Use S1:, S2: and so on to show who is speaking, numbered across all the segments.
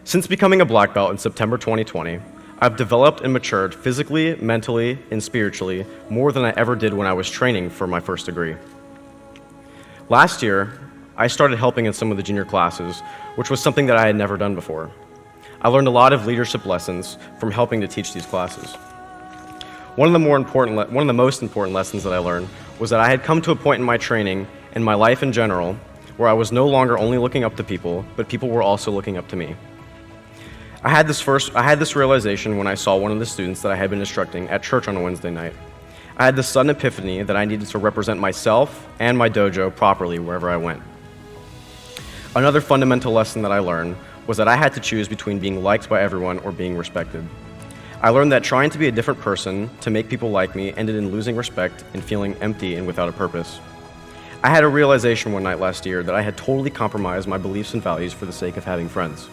S1: Since becoming a black belt in September 2020, I've developed and matured physically, mentally, and spiritually more than I ever did when I was training for my first degree. Last year, I started helping in some of the junior classes, which was something that I had never done before. I learned a lot of leadership lessons from helping to teach these classes. One of the most important lessons that I learned was that I had come to a point in my training and my life in general where I was no longer only looking up to people, but people were also looking up to me. I had this realization when I saw one of the students that I had been instructing at church on a Wednesday night. I had this sudden epiphany that I needed to represent myself and my dojo properly wherever I went. Another fundamental lesson that I learned was that I had to choose between being liked by everyone or being respected. I learned that trying to be a different person to make people like me ended in losing respect and feeling empty and without a purpose. I had a realization one night last year that I had totally compromised my beliefs and values for the sake of having friends.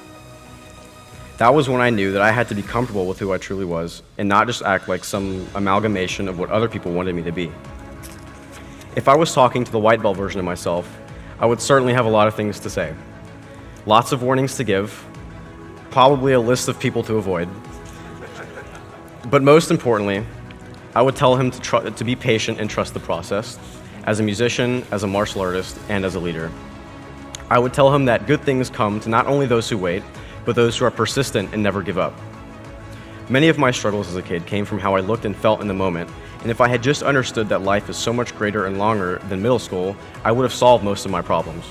S1: That was when I knew that I had to be comfortable with who I truly was and not just act like some amalgamation of what other people wanted me to be. If I was talking to the white belt version of myself, I would certainly have a lot of things to say. Lots of warnings to give, probably a list of people to avoid. But most importantly, I would tell him to be patient and trust the process, as a musician, as a martial artist, and as a leader. I would tell him that good things come to not only those who wait, but those who are persistent and never give up. Many of my struggles as a kid came from how I looked and felt in the moment, and if I had just understood that life is so much greater and longer than middle school, I would have solved most of my problems.